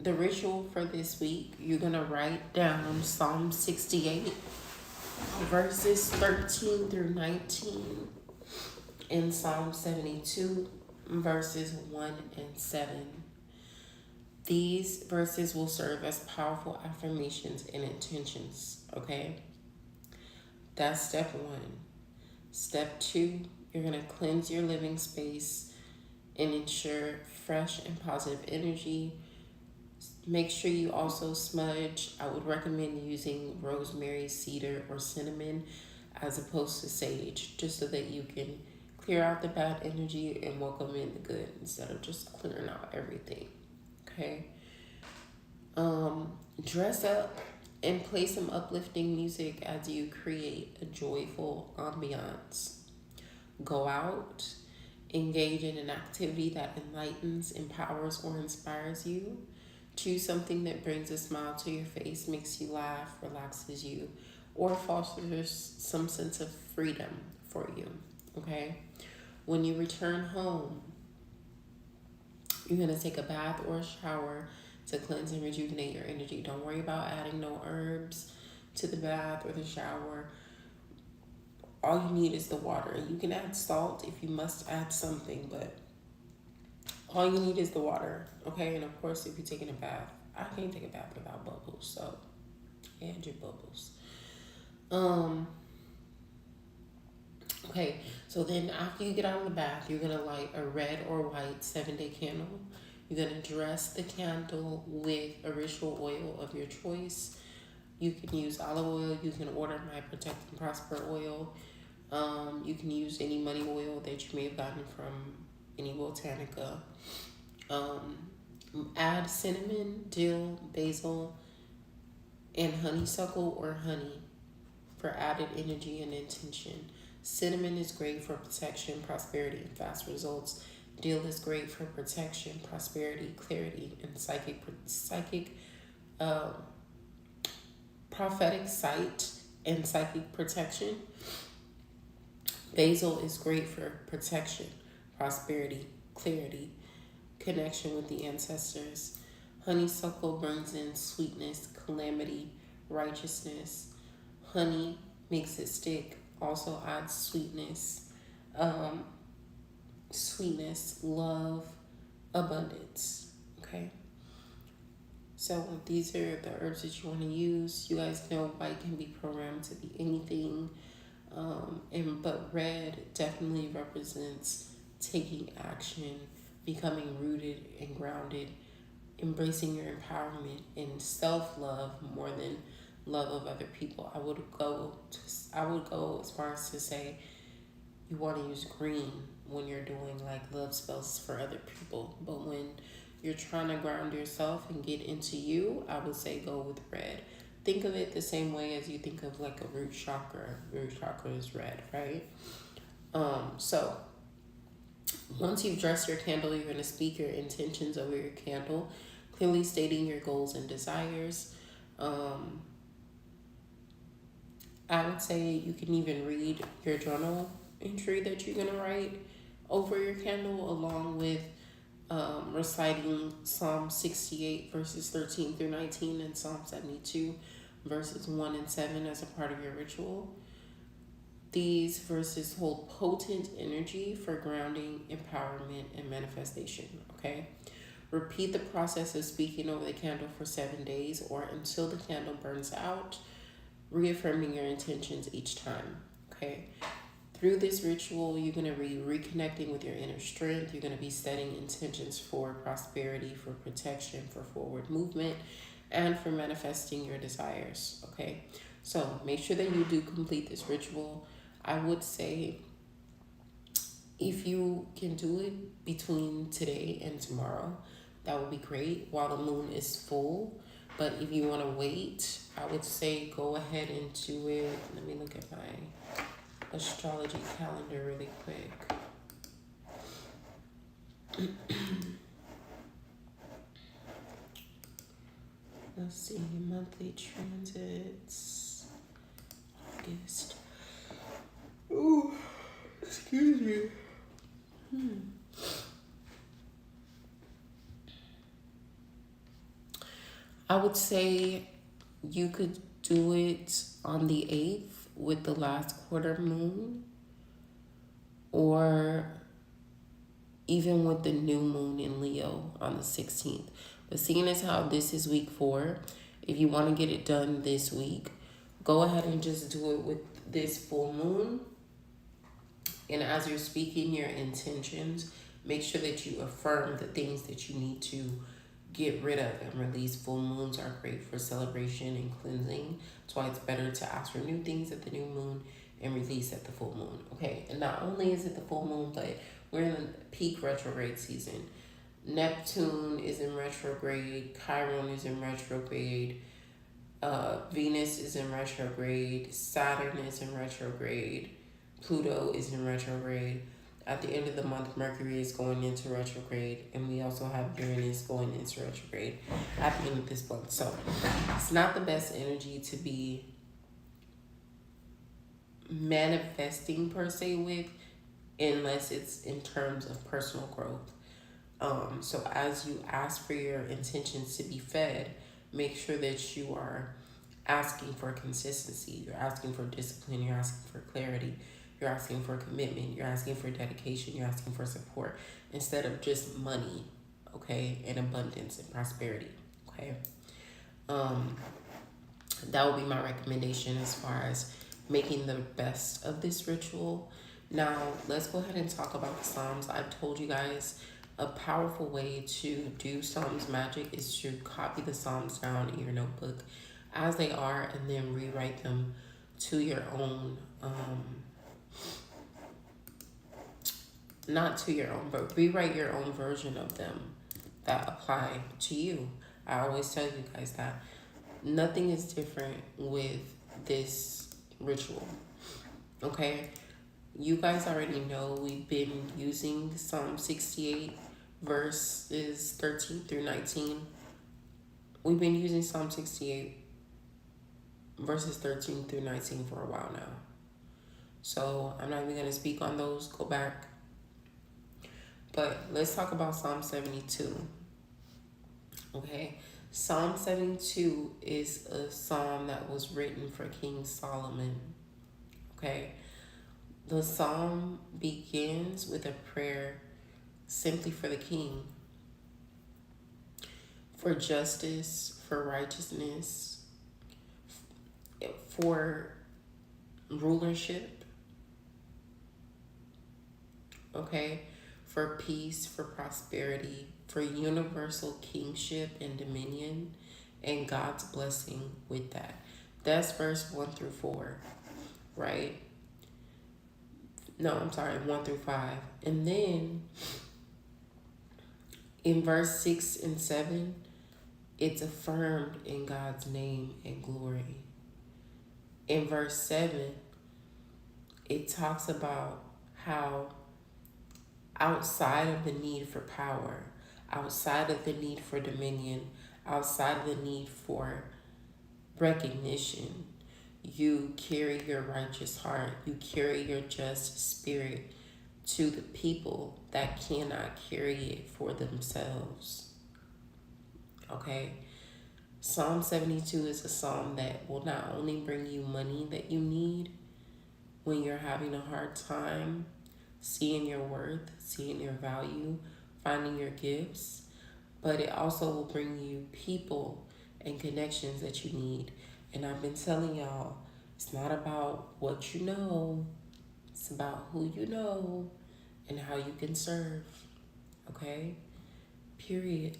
the ritual for this week, you're going to write down Psalm 68, verses 13 through 19, and Psalm 72, verses 1 and 7. These verses will serve as powerful affirmations and intentions, okay? That's step 1. Step 2, you're going to cleanse your living space and ensure fresh and positive energy. Make sure you also smudge. I would recommend using rosemary, cedar, or cinnamon as opposed to sage, just so that you can clear out the bad energy and welcome in the good instead of just clearing out everything. Okay. Dress up and play some uplifting music as you create a joyful ambiance. Go out, engage in an activity that enlightens, empowers, or inspires you. Choose something that brings a smile to your face, makes you laugh, relaxes you, or fosters some sense of freedom for you. Okay? When you return home, you're going to take a bath or a shower to cleanse and rejuvenate your energy. Don't worry about adding no herbs to the bath or the shower. All you need is the water. You can add salt if you must add something, but all you need is the water, okay? And of course, if you're taking a bath, I can't take a bath without bubbles, so add your bubbles. Okay, so then after you get out of the bath, you're gonna light a red or white 7-day candle. You're gonna dress the candle with a ritual oil of your choice. You can use olive oil. You can order my Protect and Prosper oil. You can use any money oil that you may have gotten from any Botanica. Add cinnamon, dill, basil, and honeysuckle or honey for added energy and intention. Cinnamon is great for protection, prosperity, and fast results. Dill is great for protection, prosperity, clarity, and prophetic sight and psychic protection. Basil is great for protection, prosperity, clarity, connection with the ancestors. Honeysuckle brings in sweetness, calamity, righteousness. Honey makes it stick, also adds sweetness, love, abundance. Okay. So these are the herbs that you want to use. You guys know white can be programmed to be anything. But red definitely represents taking action, becoming rooted and grounded, embracing your empowerment and self-love more than love of other people. I would go as far as to say you want to use green when you're doing like love spells for other people, but when you're trying to ground yourself and get into you, I would say go with red. Think of it the same way as you think of like a root chakra. Root chakra is red, right? So once you've dressed your candle, you're going to speak your intentions over your candle, clearly stating your goals and desires. I would say you can even read your journal entry that you're going to write over your candle, along with reciting Psalm 68 verses 13 through 19 and Psalm 72 verses 1 and 7 as a part of your ritual. These verses hold potent energy for grounding, empowerment, and manifestation, okay? Repeat the process of speaking over the candle for 7 days or until the candle burns out, reaffirming your intentions each time, okay? Through this ritual, you're going to be reconnecting with your inner strength. You're going to be setting intentions for prosperity, for protection, for forward movement, and for manifesting your desires, okay? So make sure that you do complete this ritual. I would say if you can do it between today and tomorrow, that would be great while the moon is full. But if you want to wait, I would say go ahead and do it. Let me look at my astrology calendar really quick. Let's see, monthly transits. August. Ooh, excuse me. I would say you could do it on the 8th with the last quarter moon, or even with the new moon in Leo on the 16th. But seeing as how this is week 4, if you want to get it done this week, go ahead and just do it with this full moon. And as you're speaking your intentions, make sure that you affirm the things that you need to get rid of and release. Full moons are great for celebration and cleansing. That's why it's better to ask for new things at the new moon and release at the full moon. Okay, and not only is it the full moon, but we're in the peak retrograde season. Neptune is in retrograde, Chiron is in retrograde, Venus is in retrograde, Saturn is in retrograde, Pluto is in retrograde. At the end of the month, Mercury is going into retrograde, and we also have Uranus going into retrograde at the end of this month. So it's not the best energy to be manifesting per se with, unless it's in terms of personal growth. So as you ask for your intentions to be fed, make sure that you are asking for consistency. You're asking for discipline. You're asking for clarity. You're asking for commitment. You're asking for dedication. You're asking for support instead of just money, okay, and abundance and prosperity, okay? That would be my recommendation as far as making the best of this ritual. Now, let's go ahead and talk about the Psalms. I've told you guys a powerful way to do Psalms magic is to copy the Psalms down in your notebook as they are and then rewrite them to your own, not to your own, but rewrite your own version of them that apply to you. I always tell you guys that nothing is different with this ritual, okay? You guys already know we've been using Psalm 68 verses 13 through 19. We've been using Psalm 68 verses 13 through 19 for a while now. So I'm not even going to speak on those. Go back. But let's talk about Psalm 72. Okay. Psalm 72 is a psalm that was written for King Solomon. Okay. The psalm begins with a prayer simply for the king. for justice, for righteousness, for rulership, okay, for peace, for prosperity, for universal kingship and dominion, and God's blessing with that. That's verse 1 through 4, right? No, I'm sorry, 1 through 5. And then in verse 6 and 7, it's affirmed in God's name and glory. In verse 7, it talks about how outside of the need for power, outside of the need for dominion, outside of the need for recognition, you carry your righteous heart, you carry your just spirit to the people that cannot carry it for themselves. Okay? Psalm 72 is a psalm that will not only bring you money that you need when you're having a hard time seeing your worth, seeing your value, finding your gifts, but it also will bring you people and connections that you need. And I've been telling y'all, it's not about what you know, it's about who you know and how you can serve. Okay? Period.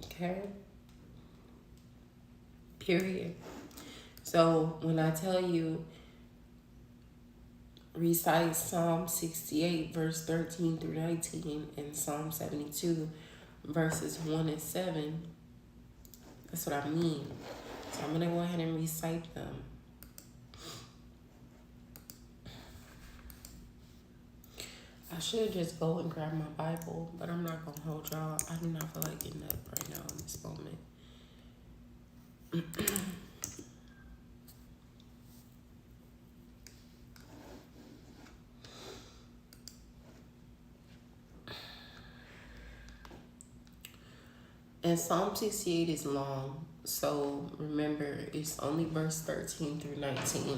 Okay? Period. So when I tell you recite Psalm 68 verse 13 through 19 and Psalm 72 verses 1 and 7, that's what I mean. So I'm going to go ahead and recite them. I should just go and grab my Bible, but I'm not going to hold y'all. I do not feel like getting up right now in this moment. And Psalm 68 is long, so remember, it's only verse 13 through 19.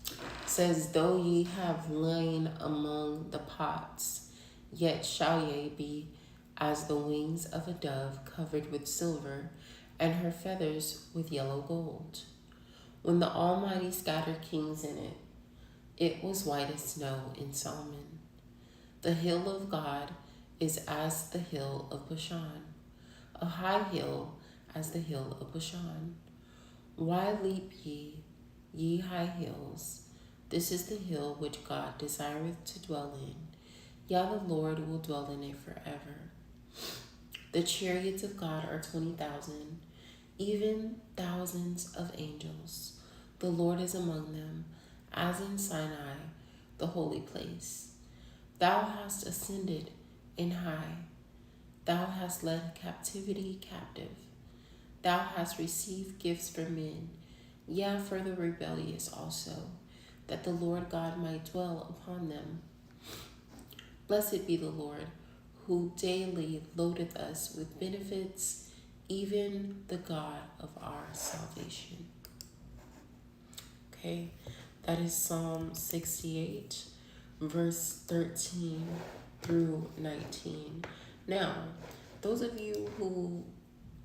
It says, though ye have lain among the pots, yet shall ye be as the wings of a dove covered with silver, and her feathers with yellow gold. When the Almighty scattered kings in it, it was white as snow in Salmon. The hill of God is as the hill of Bashan, a high hill as the hill of Bashan. Why leap ye, ye high hills? This is the hill which God desireth to dwell in. Yea, the Lord will dwell in it forever. The chariots of God are 20,000, even thousands of angels. The Lord is among them, as in Sinai, the holy place. Thou hast ascended in high. Thou hast led captivity captive. Thou hast received gifts for men, yea, for the rebellious also, that the Lord God might dwell upon them. Blessed be the Lord, who daily loadeth us with benefits, even the God of our salvation. Okay, that is Psalm 68, verse 13 through 19. Now, those of you who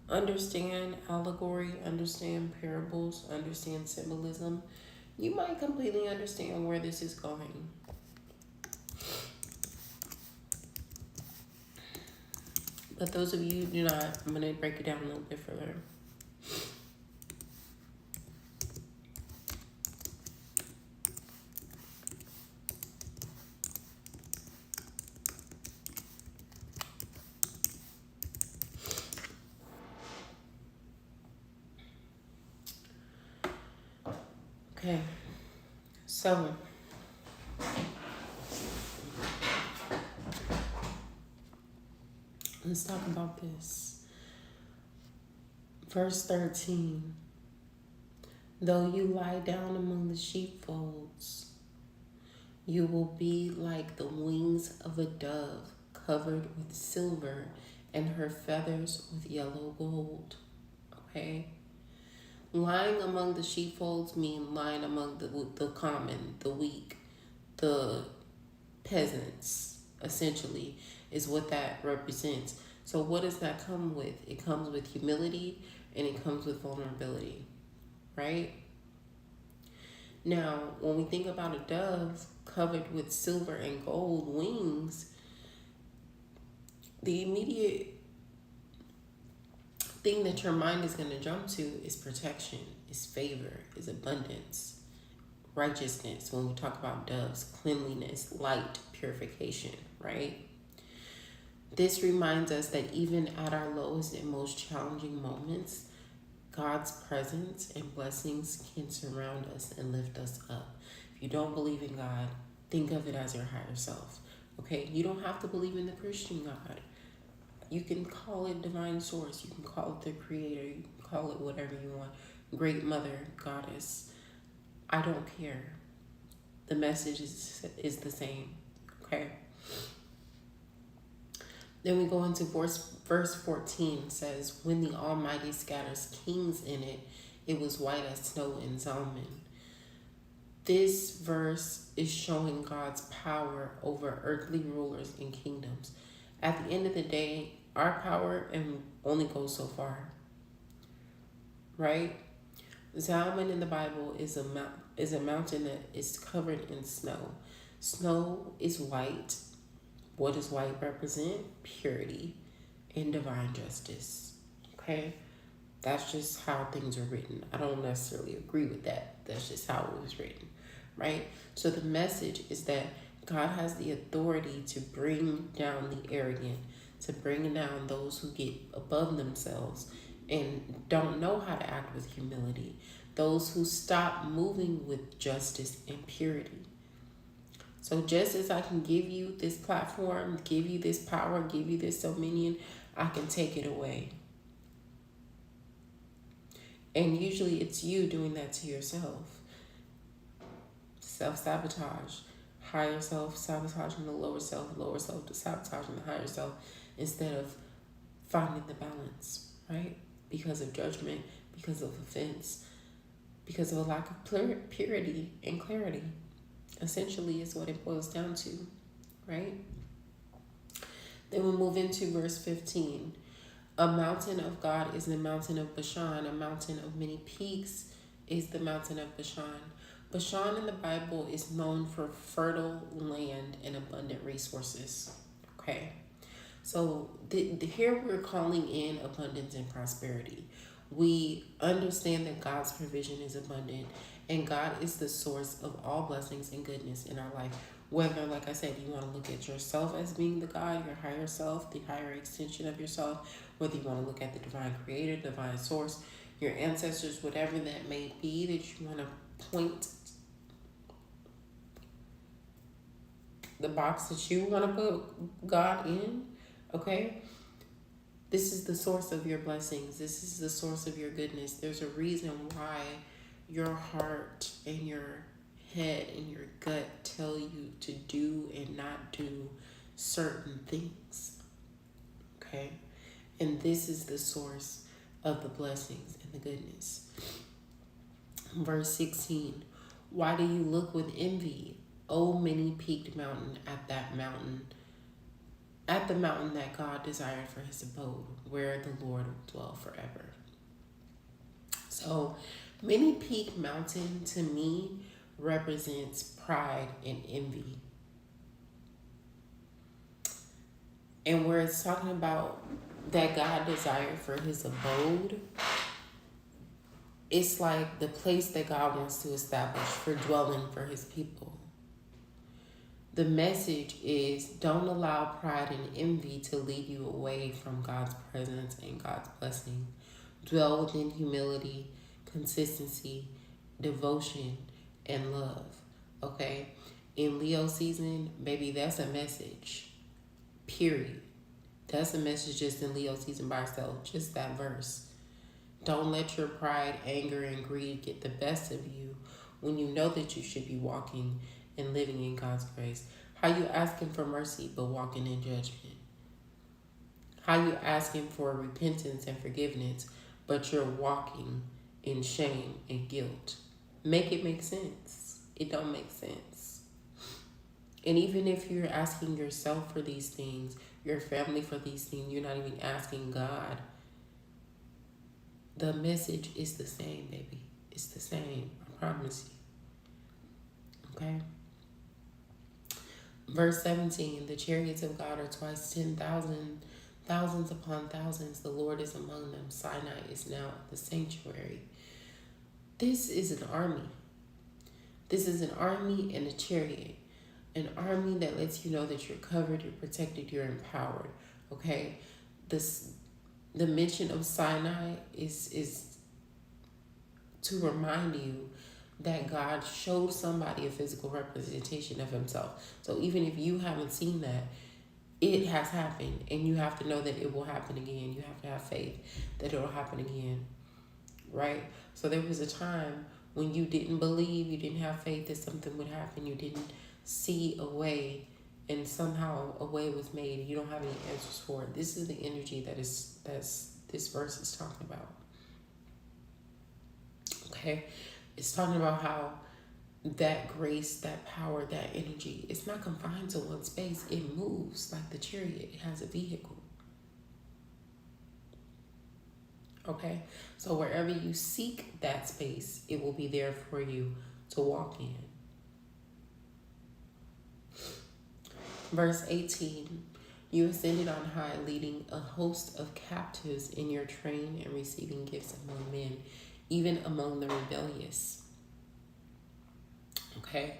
understand allegory, understand parables, understand symbolism, you might completely understand where this is going. But those of you who do not, I'm going to break it down a little bit further. Okay, so let's talk about this. Verse 13. Though you lie down among the sheepfolds, you will be like the wings of a dove covered with silver and her feathers with yellow gold. Okay? Lying among the sheepfolds mean lying among the common, the weak, the peasants, essentially, is what that represents. So what does that come with? It comes with humility and it comes with vulnerability, right? Now, when we think about a dove covered with silver and gold wings, the immediate thing that your mind is going to jump to is protection, is favor, is abundance, righteousness. When we talk about doves, cleanliness, light, purification, right? This reminds us that even at our lowest and most challenging moments, God's presence and blessings can surround us and lift us up. If you don't believe in God, think of it as your higher self. Okay? You don't have to believe in the Christian God. You can call it divine source. You can call it the creator. You can call it whatever you want. Great mother, goddess. I don't care. The message is the same. Okay? Then we go into verse 14 says, when the Almighty scatters kings in it, it was white as snow in Zalman. This verse is showing God's power over earthly rulers and kingdoms. At the end of the day, our power only goes so far, right? Zalman in the Bible is a mountain that is covered in snow. Snow is white. What does white represent? Purity and divine justice. Okay? That's just how things are written. I don't necessarily agree with that. That's just how it was written, right? So the message is that God has the authority to bring down the arrogant, to bring down those who get above themselves and don't know how to act with humility, those who stop moving with justice and purity. So just as I can give you this platform, give you this power, give you this dominion, I can take it away. And usually it's you doing that to yourself. Self-sabotage. Higher self sabotaging the lower self sabotaging the higher self, instead of finding the balance, right? Because of judgment, because of offense, because of a lack of purity and clarity. Essentially is what it boils down to, right? Then we move into verse 15. A mountain of God is the mountain of Bashan. A mountain of many peaks is the mountain of Bashan. Bashan in the Bible is known for fertile land and abundant resources. Okay, so here we're calling in abundance and prosperity. We understand that God's provision is abundant and God is the source of all blessings and goodness in our life. Whether, like I said, you want to look at yourself as being the God, your higher self, the higher extension of yourself, whether you want to look at the divine creator, divine source, your ancestors, whatever that may be that you want to point the box that you want to put God in, okay? This is the source of your blessings. This is the source of your goodness. There's a reason why your heart and your head and your gut tell you to do and not do certain things, okay? And this is the source of the blessings and the goodness. Verse 16, why do you look with envy, O many-peaked mountain, at the mountain that God desired for his abode, where the Lord will dwell forever? So, many-peaked mountain to me represents pride and envy. And where it's talking about that God desired for his abode, it's like the place that God wants to establish for dwelling for his people. The message is, don't allow pride and envy to lead you away from God's presence and God's blessing. Dwell within humility, consistency, devotion, and love. Okay? In Leo season, baby, that's a message. Period. That's a message just in Leo season by itself. Just that verse. Don't let your pride, anger, and greed get the best of you when you know that you should be walking and living in God's grace. How you asking for mercy but walking in judgment? How you asking for repentance and forgiveness but you're walking in shame and guilt. Make it make sense. It don't make sense. And even if you're asking yourself for these things, your family for these things, you're not even asking God, the message is the same, baby. It's the same. I promise you. Okay? Verse 17, the chariots of God are twice 10,000, thousands upon thousands. The Lord is among them. Sinai is now the sanctuary. This is an army. This is an army and a chariot. An army that lets you know that you're covered, you're protected, you're empowered. Okay? The mention of Sinai is to remind you that God showed somebody a physical representation of himself. So even if you haven't seen that, it has happened, and you have to know that it will happen again. You have to have faith that it will happen again, right? So there was a time when you didn't believe, you didn't have faith that something would happen, you didn't see a way, and somehow a way was made, and you don't have any answers for it. This is the energy that's this verse is talking about. Okay? It's talking about how that grace, that power, that energy, it's not confined to one space. It moves like the chariot. It has a vehicle. Okay? So wherever you seek that space, it will be there for you to walk in. Verse 18, you ascended on high, leading a host of captives in your train and receiving gifts among men, even among the rebellious. Okay?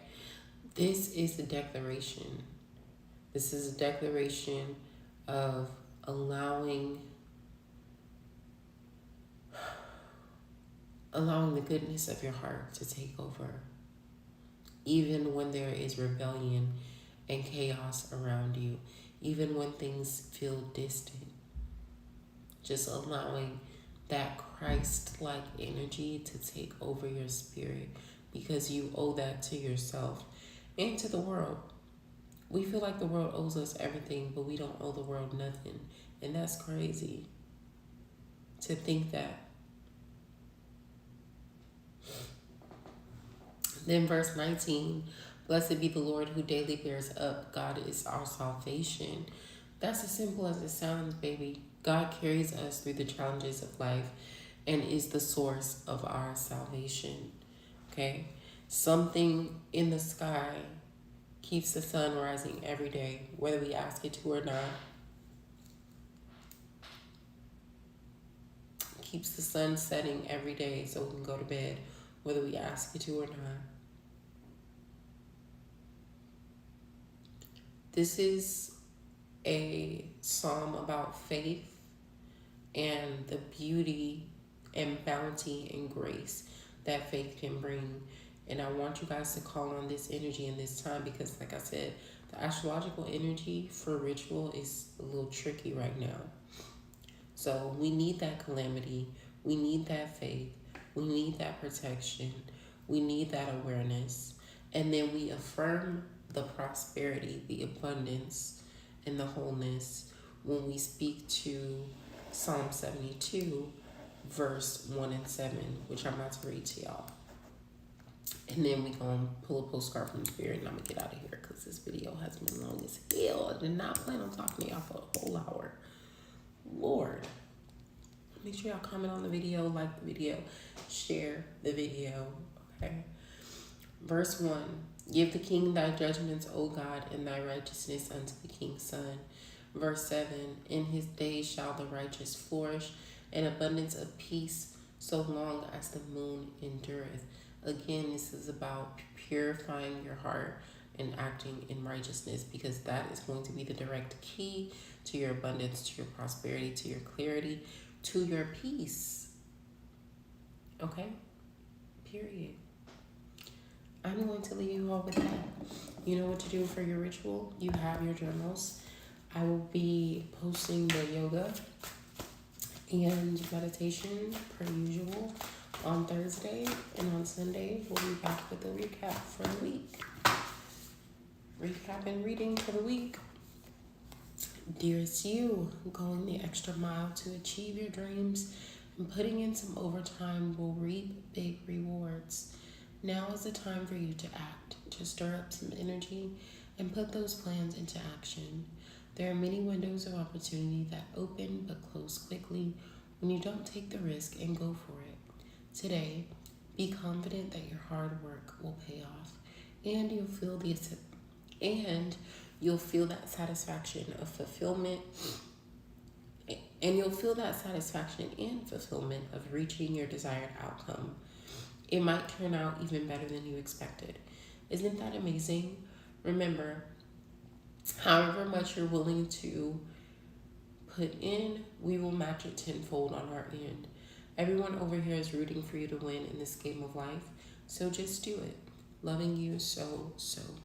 This is a declaration. This is a declaration of allowing the goodness of your heart to take over, even when there is rebellion and chaos around you, even when things feel distant. Just allowing that Christ-like energy to take over your spirit, because you owe that to yourself and to the world. We feel like the world owes us everything, but we don't owe the world nothing. And that's crazy to think that. Then verse 19, blessed be the Lord who daily bears up. God is our salvation. That's as simple as it sounds, baby. God carries us through the challenges of life and is the source of our salvation. Okay? Something in the sky keeps the sun rising every day, whether we ask it to or not. Keeps the sun setting every day so we can go to bed, whether we ask it to or not. This is a psalm about faith and the beauty and bounty and grace that faith can bring. And I want you guys to call on this energy in this time, because like I said, the astrological energy for ritual is a little tricky right now. So we need that calamity. We need that faith. We need that protection. We need that awareness. And then we affirm the prosperity, the abundance, and the wholeness when we speak to Psalm 72, verse 1 and 7, which I'm about to read to y'all. And then we're going to pull a postcard from the spirit, and I'm going to get out of here because this video has been long as hell. I did not plan on talking to y'all for a whole hour. Lord. Make sure y'all comment on the video, like the video, share the video, okay? Verse 1, give the king thy judgments, O God, and thy righteousness unto the king's son. Verse 7, in his days shall the righteous flourish, an abundance of peace, so long as the moon endureth. Again, this is about purifying your heart and acting in righteousness, because that is going to be the direct key to your abundance, to your prosperity, to your clarity, to your peace. Okay? Period. I'm going to leave you all with that. You know what to do for your ritual. You have your journals. I will be posting the yoga and meditation per usual on Thursday, and on Sunday we'll be back with a recap for the week. Recap and reading for the week. Dearest you, going the extra mile to achieve your dreams And putting in some overtime will reap big rewards. Now is the time for you to act, to stir up some energy and put those plans into action. There are many windows of opportunity that open but close quickly when you don't take the risk and go for it. Today, be confident that your hard work will pay off and and you'll feel that satisfaction of fulfillment and you'll feel that satisfaction and fulfillment of reaching your desired outcome. It might turn out even better than you expected. Isn't that amazing? Remember, however much you're willing to put in, we will match it tenfold on our end. Everyone over here is rooting for you to win in this game of life. So just do it. Loving you so, so